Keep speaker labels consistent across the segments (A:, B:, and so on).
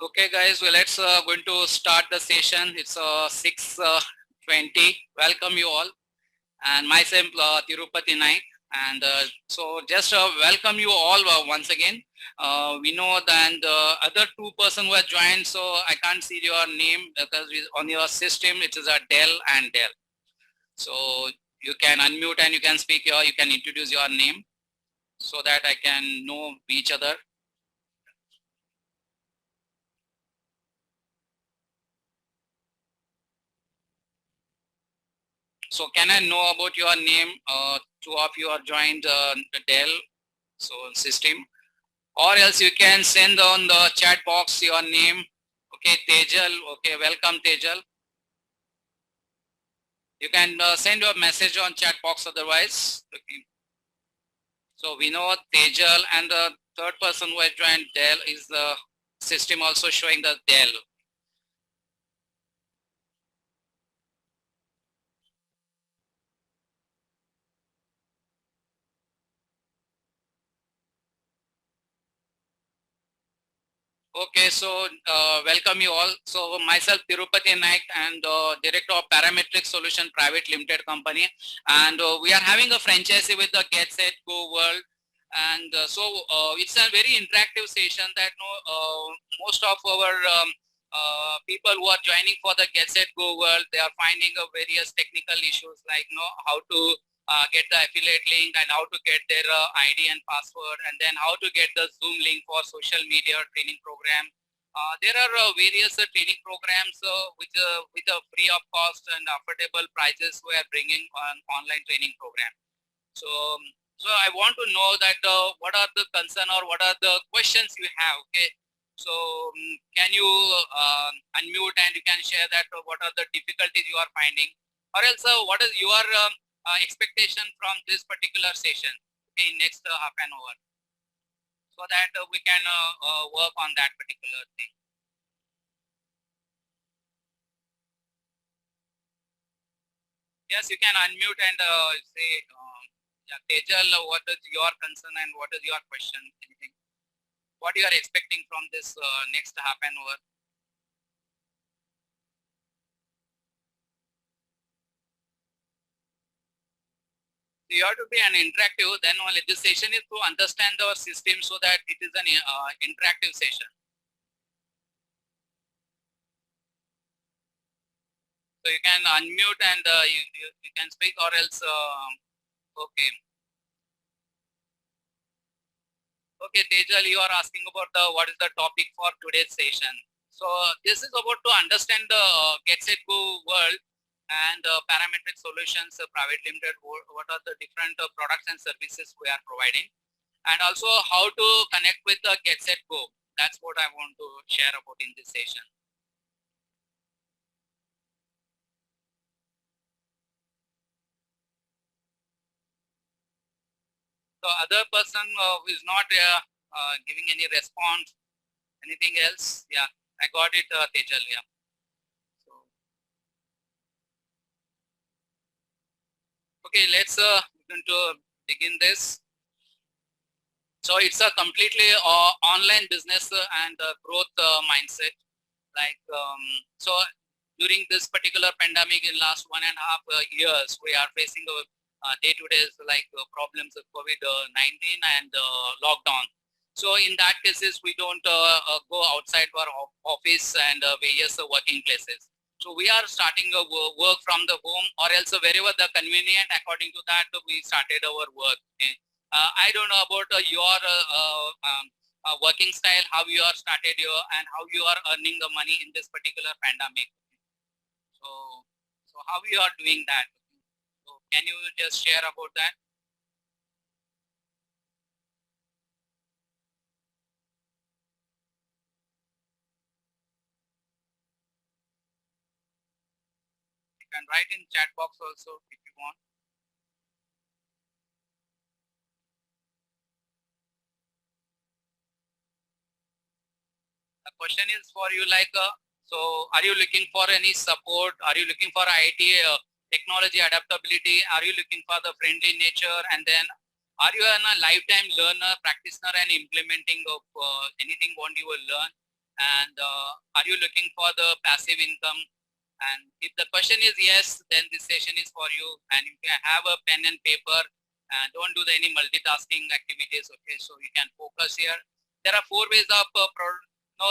A: Okay, guys. Well, let's going to start the session. It's 6:20. Welcome you all, and myself Tirupati Naik. And so, just welcome you all once again. We know that the other two person who have joined, so I can't see your name because on your system it is a Dell and Dell. So you can unmute and you can speak you can introduce your name so that I can know each other. So can I know about your name? Two of you are joined Dell system, or else you can send on the chat box your name. Okay, Tejal. Okay, welcome Tejal. You can send your message on chat box otherwise. Okay. So we know Tejal, and the third person who has joined Dell is the system also showing the Dell. Okay, so welcome you all. So myself Tirupati Naik and Director of Parametric Solution Private Limited Company, and we are having a franchisee with the Get Set Go World, and it's a very interactive session that most of our people who are joining for the Get Set Go World, they are finding various technical issues like how to get the affiliate link and how to get their ID and password, and then how to get the Zoom link for social media training program. There are various training programs with a free of cost and affordable prices we are bringing on online training program. So, so I want to know that what are the concern or what are the questions you have. Okay. So can you unmute and you can share that what are the difficulties you are finding, or else what is your expectation from this particular session in next half an hour, so that we can work on that particular thing. Yes, you can unmute and say, yeah, Tejal, what is your concern and what is your question? Anything? What you are expecting from this next half an hour? You have to be an interactive. Then only this session is to understand our system so that it is an interactive session. So you can unmute and you can speak, or else okay. Okay, Tejal, you are asking about what is the topic for today's session. So this is about to understand the Get Set Go world and Parametric Solutions Private Limited. What are the different products and services we are providing, and also how to connect with the Get Set Go. That's what I want to share about in this session. So other person who is not giving any response, anything else? Yeah, I got it, Tejal. Yeah. So, okay, let's begin this. So it's a completely online business and growth mindset. Like so, during this particular pandemic in last 1.5 years, we are facing day-to-day like problems of COVID-19 and lockdown. So in that cases, we don't go outside our office and various working places. So we are starting work from the home, or else wherever the convenient. According to that, we started our work. Okay? I don't know about your working style, how you are started your and how you are earning the money in this particular pandemic. So, so how you are doing that? So can you just share about that? You can write in chat box also if you want. The question is for you like, so are you looking for any support? Are you looking for IT technology adaptability? Are you looking for the friendly nature? And then are you a lifetime learner, practitioner and implementing of anything what you will learn? And are you looking for the passive income? And if the question is yes, then this session is for you. And you can have a pen and paper and don't do any multitasking activities. Okay, so you can focus here. There are four ways of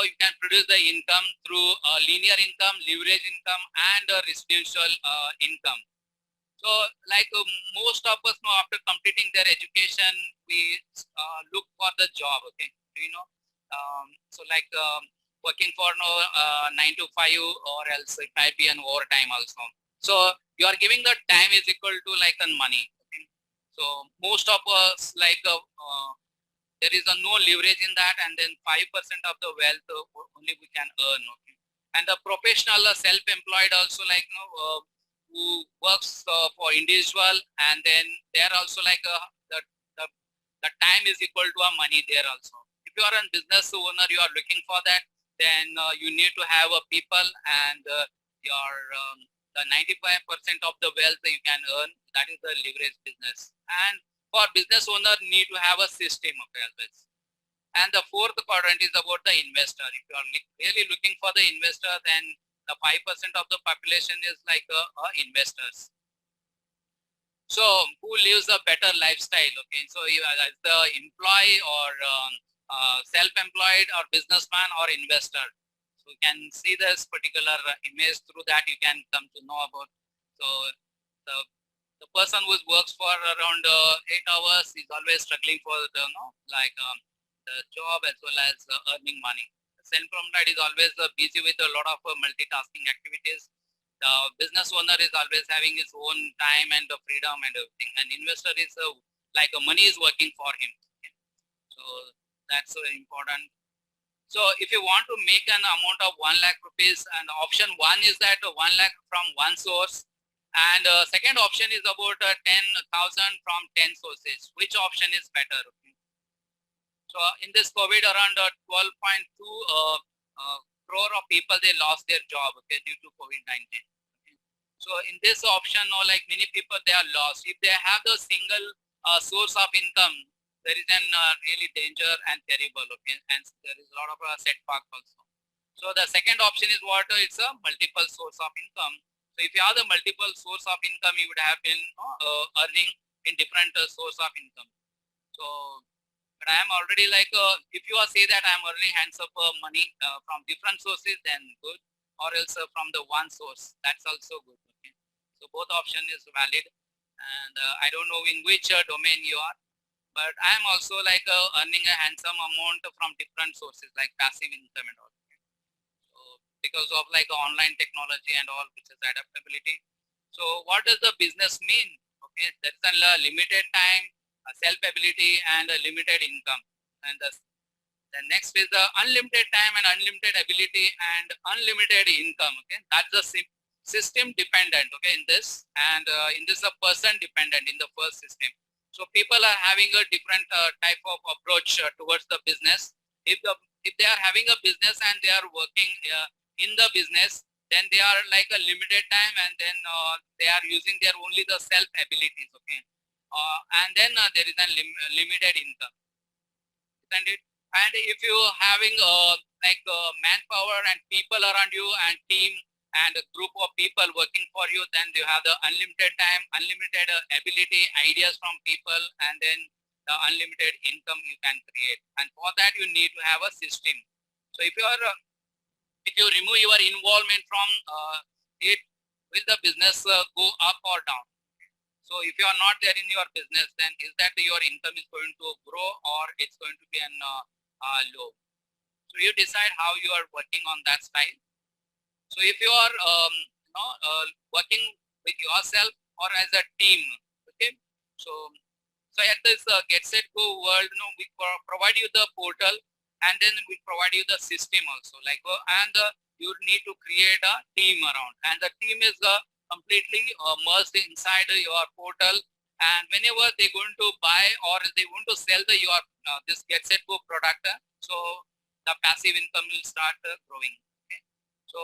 A: you can produce the income through linear income, leverage income, and residual income. So like most of us know, after completing their education, we look for the job. Okay, you know, so like working for 9 to 5, or else it might be an overtime also. So you are giving the time is equal to like a money. Okay? So most of us like there is a no leverage in that, and then 5% of the wealth only we can earn. Okay? And the professional self-employed also like who works for individual, and then they are also like the, the time is equal to a money there also. If you are a business owner, you are looking for that, then you need to have a people, and your the 95% of the wealth that you can earn, that is the leverage business. And for business owner need to have a system of always. And the fourth quadrant is about the investor. If you are really looking for the investor, then the 5% of the population is like investors. So who lives a better lifestyle? Okay, so you as the employee, or self-employed, or businessman, or investor. So you can see this particular image, through that you can come to know about. So the person who works for around 8 hours is always struggling for the the job as well as earning money. Self-employed is always busy with a lot of multitasking activities. The business owner is always having his own time and the freedom and everything. And investor is like money is working for him. Okay? So that's important. So if you want to make an amount of 1 lakh rupees, and option one is that 1 lakh from one source, and second option is about 10,000 from 10 sources. Which option is better? Okay? So in this COVID, around 12.2 crore of people, they lost their job, okay, due to COVID-19. Okay? So in this option, like many people, they are lost. If they have the single source of income, there is an really danger and terrible. Okay, and there is a lot of setback also. So the second option is what? It's a multiple source of income. So if you have the multiple source of income, you would have been earning in different source of income. So, but I am already like, if you are say that I am earning hands of money from different sources, then good. Or else from the one source, that's also good. Okay. So both option is valid, and I don't know in which domain you are, but I am also like earning a handsome amount from different sources like passive income and all. So because of like online technology and all, which is adaptability. So what does the business mean? Okay, there is a limited time, a self-ability, and a limited income. And the next is the unlimited time and unlimited ability and unlimited income. Okay, that's the system dependent. Okay, in this, and in this a person dependent in the first system. So people are having a different type of approach towards the business. If they are having a business and they are working in the business, then they are like a limited time, and then they are using their only the self abilities. Okay, and then there is a limited income, isn't it? And if you having like manpower and people around you and team and a group of people working for you, then you have the unlimited time, unlimited ability, ideas from people, and then the unlimited income you can create. And for that you need to have a system. So if you are if you remove your involvement from it, will the business go up or down? So if you are not there in your business, then is that your income is going to grow, or it's going to be an low? So you decide how you are working on that style. So if you are working with yourself or as a team, okay. So at this Get Set Go world, we provide you the portal, and then we provide you the system also. Like and you need to create a team around, and the team is completely merged inside your portal. And whenever they're going to buy or they want to sell your this Get Set Go product, so the passive income will start growing. Okay. So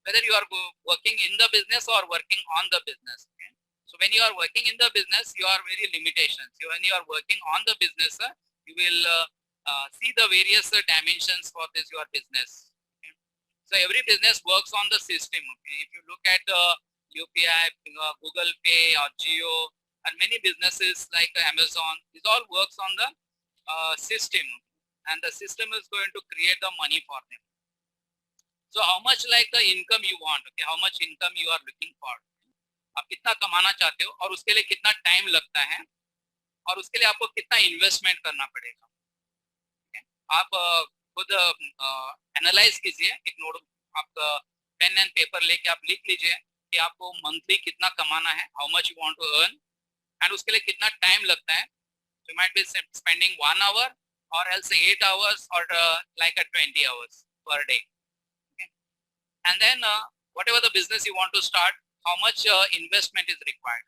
A: whether you are working in the business or working on the business. Okay. So when you are working in the business, you are very limitations. When you are working on the business, you will see the various dimensions for this your business. Okay. So every business works on the system. Okay. If you look at UPI, Google Pay or Geo, and many businesses like Amazon, this all works on the system, and the system is going to create the money for them. So how much like the income you want, okay, how much income you are looking for, आप कितना कमाना चाहते हो और उसके लिए कितना time लगता है और उसके लिए आपको कितना इन्वेस्टमेंट करना पड़ेगा. okay? आप खुद एनालाइज कीजिए, एक नोट आप पेन एंड पेपर लेके आप लिख लीजिए कि आपको मंथली कितना कमाना है, how much you want to earn, and उसके लिए कितना टाइम लगता है. You might be spending 1 hour or else 8 hours or like a 20 hours per day. Okay. And then whatever the business you want to start, how much investment is required.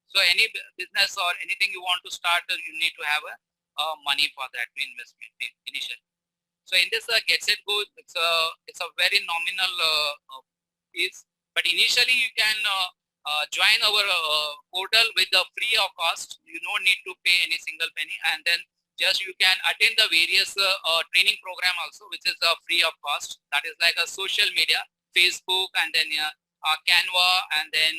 A: So any business or anything you want to start, you need to have money for that investment initially. So in this Get Set Go, it's a very nominal fees, but initially you can join our portal with the free of cost. You don't need to pay any single penny, and then just you can attend the various training program also, which is free of cost. That is like a social media, Facebook, and then Canva, and then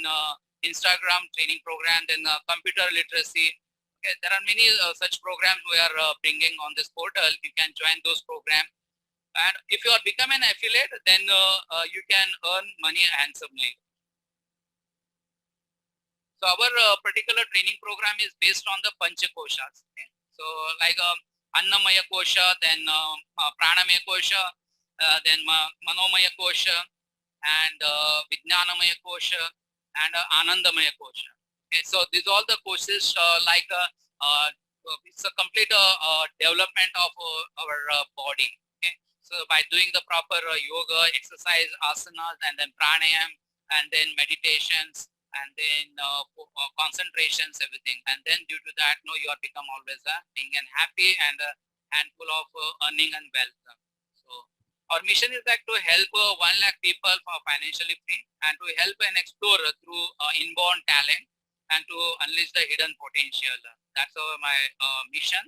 A: Instagram training program, then computer literacy. Okay, there are many such programs we are bringing on this portal. You can join those programs, and if you are become an affiliate, then you can earn money handsomely. So our particular training program is based on the Panchakoshas. Okay? So like Annamaya Kosha, then Pranamaya Kosha, then Manomaya Kosha, and Vijnanamaya Kosha, and Anandamaya Kosha. Okay? So these all the courses it's a complete development of our body. Okay? So by doing the proper yoga, exercise, asanas, and then pranayam, and then meditations, and then concentrations, everything, and then due to that, you are become always being and happy and handful of earning and wealth. So our mission is that to help 1 lakh people for financially free, and to help and explore through inborn talent, and to unleash the hidden potential. That's my mission.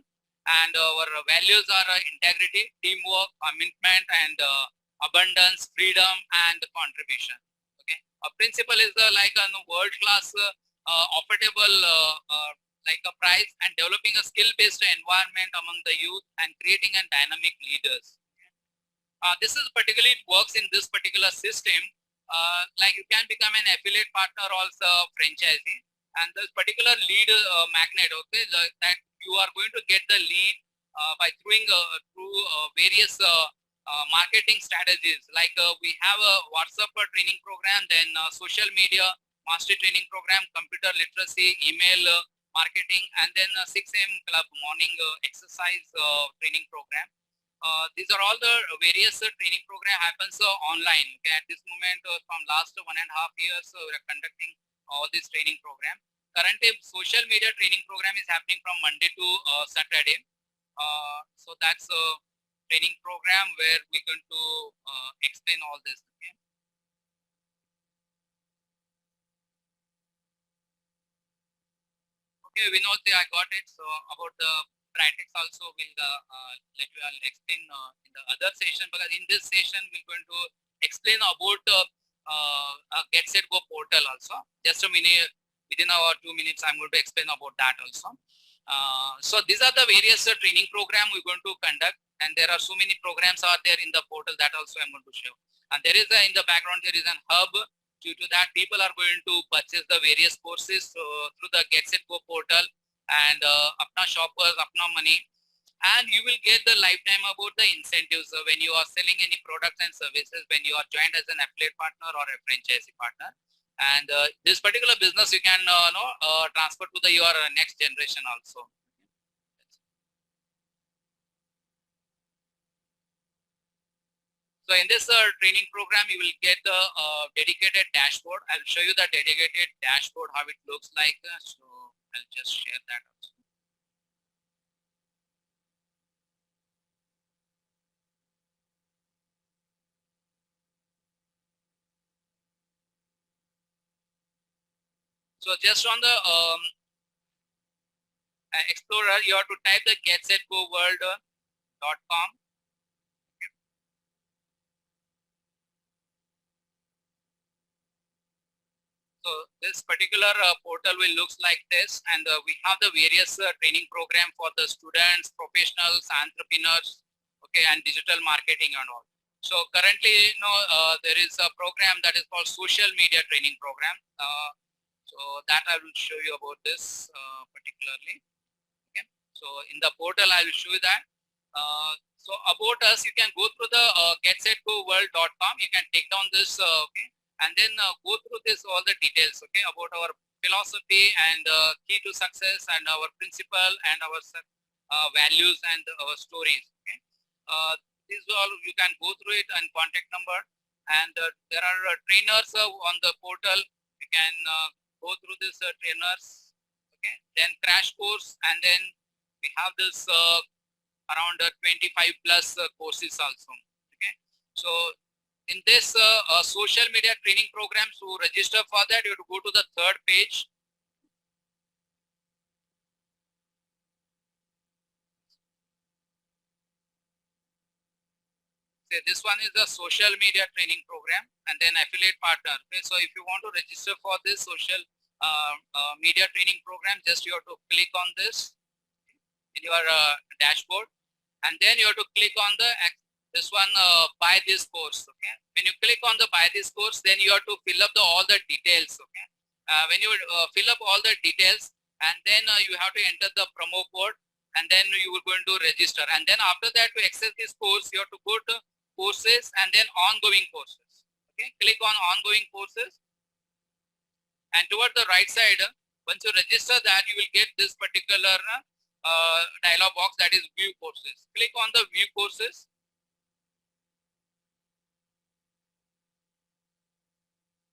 A: And our values are integrity, teamwork, commitment, and abundance, freedom, and contribution. Okay. A principle is like a world-class, affordable, like a price, and developing a skill-based environment among the youth, and creating a dynamic leaders. This is particularly works in this particular system. Like you can become an affiliate partner, also franchisee, and this particular lead magnet. Okay, that you are going to get the lead by through various marketing strategies. Like we have a WhatsApp training program, then social media mastery training program, computer literacy, email marketing, and then 6 a.m. club morning exercise training program. These are all the various training program happens online. Okay, at this moment, from last 1.5 years, we are conducting all this training program. Currently, social media training program is happening from Monday to Saturday. So that's a training program where we're going to explain all this. Okay. Okay, Vinod, I got it. So about the practice also will let you I'll explain in the other session, because in this session we're going to explain about Get Set Go portal also. Just a minute, within our 2 minutes, I'm going to explain about that also. So these are the various training program we're going to conduct, and there are so many programs are there in the portal, that also I'm going to show. And there is in the background, there is an hub. Due to that, people are going to purchase the various courses through the Get Set Go portal, and Apna Shoppers, Apna Money, and you will get the lifetime about the incentives when you are selling any products and services, when you are joined as an affiliate partner or a franchisee partner. And this particular business you can transfer to your next generation also. So in this training program, you will get the dedicated dashboard. I'll show you the dedicated dashboard, how it looks like. So I'll just share that also. So just on the Explorer, you have to type the getsetgoworld.com. So this particular portal will looks like this, and we have the various training program for the students, professionals, entrepreneurs, okay, and digital marketing and all. So currently, there is a program that is called social media training program. So that I will show you about this particularly. Okay. So in the portal, I will show you that. So about us, you can go through the getsetgoworld.com. You can take down this, okay, and then go through this all the details, okay, about our philosophy and key to success and our principle and our values and our stories. Okay. These all you can go through it and contact number. And there are trainers on the portal. You can go through this trainers. Okay. Then crash course, and then we have this around 25 plus courses also. Okay. So in this social media training program, to register for that, you have to go to the third page. So this one is the social media training program, and then affiliate partner. Okay. So if you want to register for this social media training program, just you have to click on this in your dashboard, and then you have to click on the this one buy this course. Okay. When you click on the buy this course, then you have to fill up all the details. Okay. When you fill up all the details, and then you have to enter the promo code, and then you will going to register. And then after that, to access this course, you have to go to courses and then ongoing courses. Okay. Click on ongoing courses, and toward the right side, once you register that, you will get this particular dialog box, that is view courses. Click on the view courses.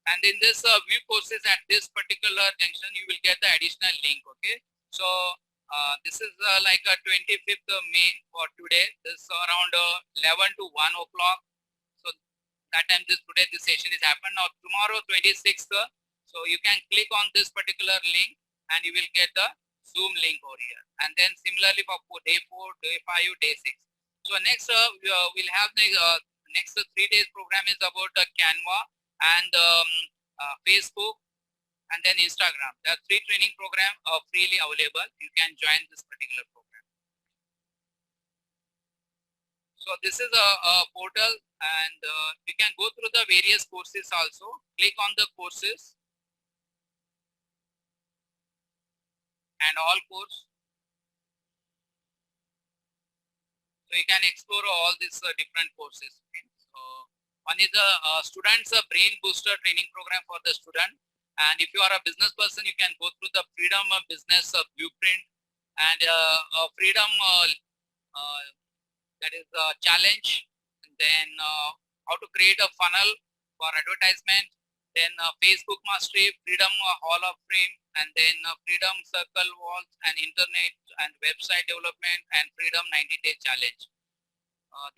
A: And in this view courses, at this particular junction, you will get the additional link. Okay. So this is like a 25th of May for today. This around 11 to 1 o'clock. So that time today this session is happened. Now tomorrow 26th. So you can click on this particular link and you will get the Zoom link over here. And then similarly for day 4, day 5, day 6. So next we'll have the next 3 days program is about Canva and Facebook and then Instagram. There are 3 training programs freely available. You can join this particular program. So this is a portal, and you can go through the various courses also. Click on the courses and all course. So you can explore all these different courses. Okay. So one is a student's brain booster training program for the student. And if you are a business person, you can go through the freedom business blueprint and freedom that is a challenge. And then how to create a funnel for advertisement. Then Facebook Mastery, Freedom Hall of Fame, and then Freedom Circle Walls and Internet and website development and Freedom 90-day challenge.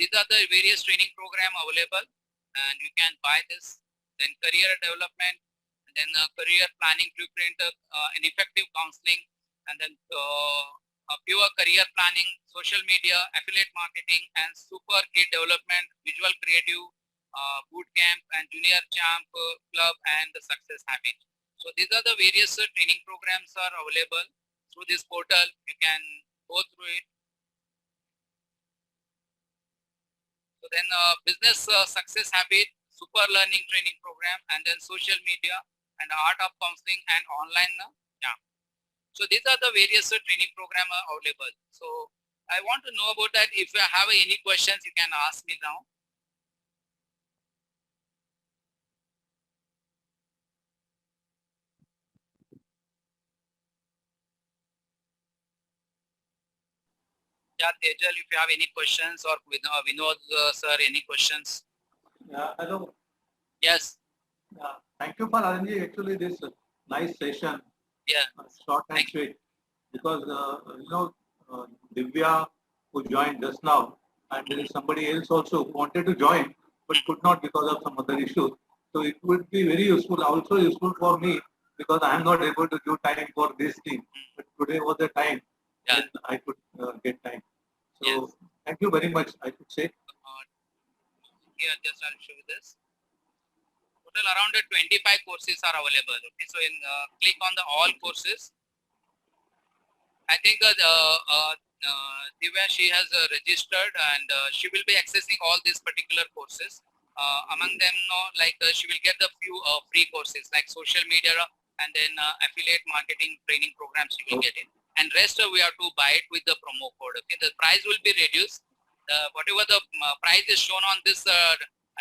A: These are the various training program available, and you can buy this. Then career development, and then career planning blueprint, and effective counseling, and then pure career planning, social media, affiliate marketing, and super kid development, visual creative, boot camp, and junior champ club, and the success habit. So these are the various training programs are available through this portal. You can go through it. So then business success habit, super learning training program, and then social media and art of counseling and online. Yeah. So these are the various training program available. So I want to know about that. If you have any questions, you can ask me now. Yeah, Tejal, if you have any questions, or Vinod sir, any questions?
B: Yeah, hello.
A: Yes.
B: Yeah, thank you for arranging actually this nice session.
A: Yeah.
B: Short and sweet. Because Divya, who joined just now, and there is somebody else also who wanted to join but could not because of some other issues. So it would be very useful, also useful for me, because I am not able to give time for this thing. But today was the time.
A: Yeah.
B: then I could get time. So
A: Yes.
B: thank you very much, I should say.
A: Here, just I'll show you this. Total around 25 courses are available. Okay, so in click on the all courses. I think Divya, she has registered and she will be accessing all these particular courses. Among them, she will get the few free courses like social media and then affiliate marketing training programs you will get it. And rest we have to buy it with the promo code. Okay, the price will be reduced. Whatever the price is shown on this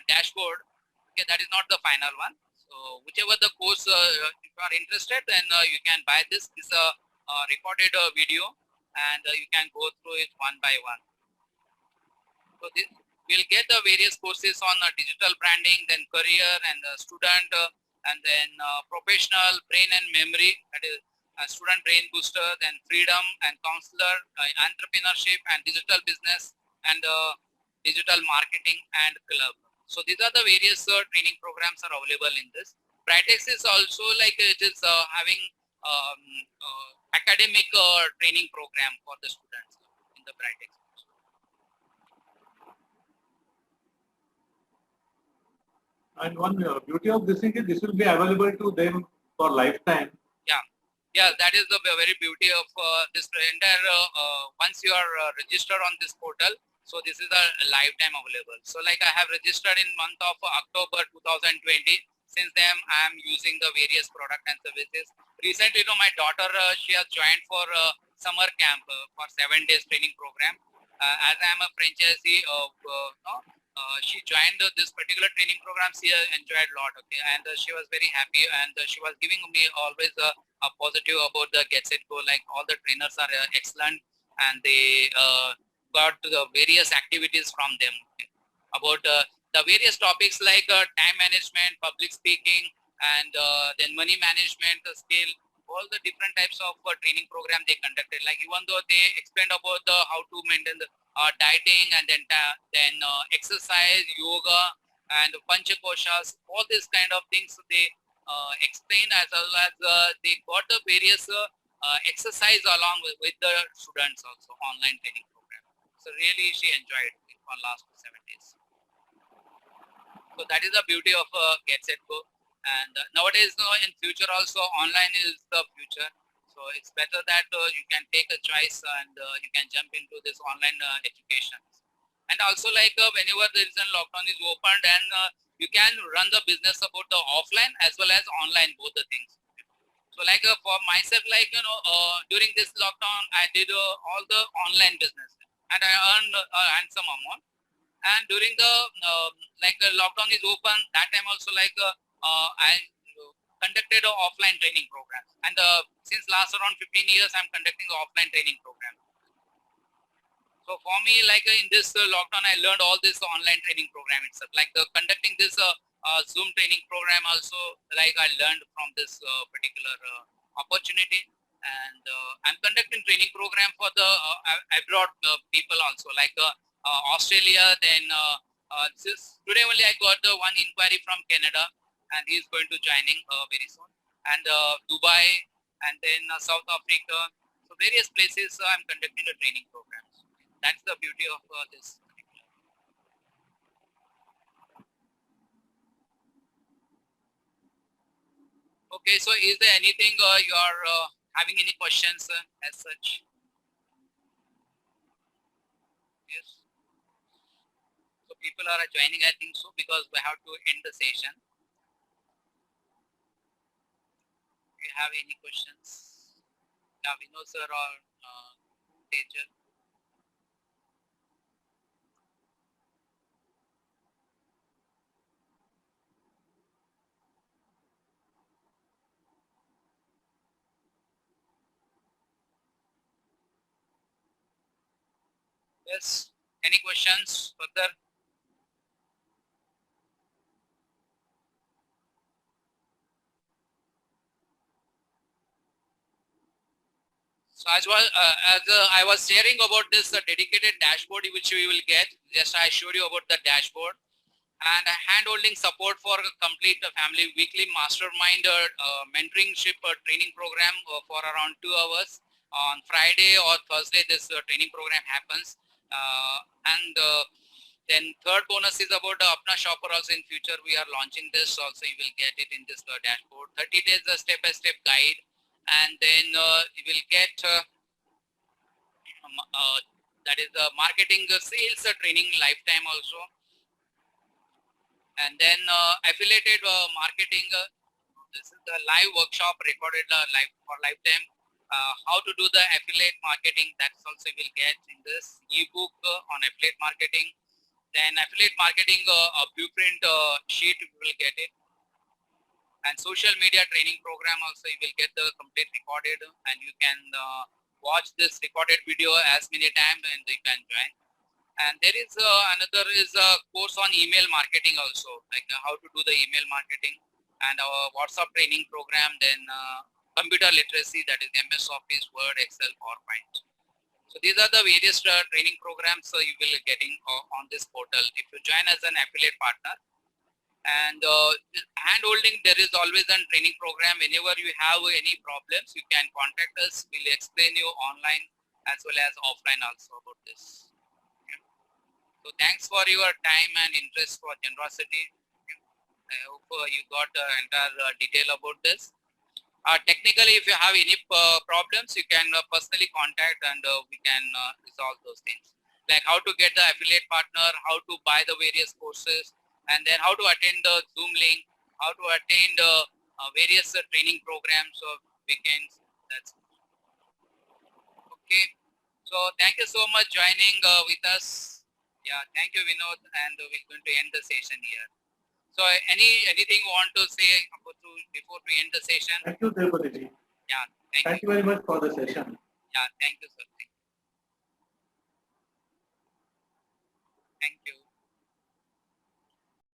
A: dashboard, okay, that is not the final one. So whichever the course if you are interested, then you can buy this. This recorded video and you can go through it one by one. So this we'll get the various courses on digital branding, then career and student and then professional brain and memory, that is student brain booster, then freedom and counselor, entrepreneurship and digital business and digital marketing and club. So these are the various training programs are available in this. Brightex is also like it is having academic training program for the students in the Brightex.
B: And one beauty of this thing is this will be available to them for lifetime.
A: Yeah, that is the very beauty of this entire. Once you are registered on this portal, so this is a lifetime available. So like I have registered in month of October 2020. Since then, I am using the various product and services. Recently, my daughter, she has joined for summer camp for 7 days training program. As I am a franchisee of, she joined this particular training program. She enjoyed a lot, okay, and she was very happy, and she was giving me always a positive about the Get Set Go. Like all the trainers are excellent, and they got the various activities from them about the various topics like time management, public speaking, and then money management skill. All the different types of training program they conducted. Like even though they explained about the how to maintain the dieting and then exercise, yoga, and panchakoshas, all these kind of things they explain, as well as they got the various exercise along with the students also online training program. So really she enjoyed it for last 7 days. So that is the beauty of Get Set Go. And nowadays, in future also, online is the future. So it's better that you can take a choice and you can jump into this online education. And also like whenever there is a lockdown is opened, and you can run the business about the offline as well as online, both the things. So like for myself, like, during this lockdown, I did all the online business and I earned a handsome amount. And during the lockdown is open, that time also like I conducted an offline training program, and since last around 15 years I'm conducting the offline training program. So for me, like in this lockdown, I learned all this online training program itself, like conducting this Zoom training program also, like I learned from this particular opportunity. And I'm conducting training program for the abroad people also, like Australia. Then today only I got the one inquiry from Canada, and he is going to joining very soon. And Dubai, and then South Africa. So various places I'm conducting the training programs. That's the beauty of this. Okay, so is there anything you are having any questions as such? Yes. So people are joining, I think so, because we have to end the session. Do you have any questions? Yeah, Vinod sir or Tejan? Yes. Any questions further? So as well as I was sharing about this dedicated dashboard which we will get, just I showed you about the dashboard, and hand-holding support for a complete family weekly mastermind mentoringship training program for around 2 hours, On Friday or Thursday, this training program happens. Then third bonus is about the Apna Shopper. Also in future, we are launching this. Also, you will get it in this dashboard. 30 days step-by-step guide, and then you will get that is the marketing sales training lifetime also. And then affiliated marketing. This is the live workshop recorded live for lifetime. How to do the affiliate marketing, that's also you will get in this ebook on affiliate marketing. Then affiliate marketing a blueprint sheet, you will get it. And social media training program also, you will get the complete recorded, and you can watch this recorded video as many times and you can join. And there is another is a course on email marketing also, like how to do the email marketing, and our WhatsApp training program, then computer literacy, that is MS Office, Word, Excel, PowerPoint. So these are the various training programs you will be getting on this portal if you join as an affiliate partner. And hand holding, there is always a training program. Whenever you have any problems, you can contact us. We'll explain you online as well as offline also about this. So thanks for your time and interest, for generosity. I hope you got entire detail about this. Technically, if you have any problems, you can personally contact, and we can resolve those things. Like how to get the affiliate partner, how to buy the various courses, and then how to attend the Zoom link, how to attend various training programs or weekends. That's okay. So thank you so much joining with us. Yeah, thank you, Vinod, and we're going to end the session here. So anything you want to say before we end the session?
B: Thank you, Tirupati.
A: Yeah,
B: Thank you very much for the session.
A: Yeah, thank you, sir. Thank you.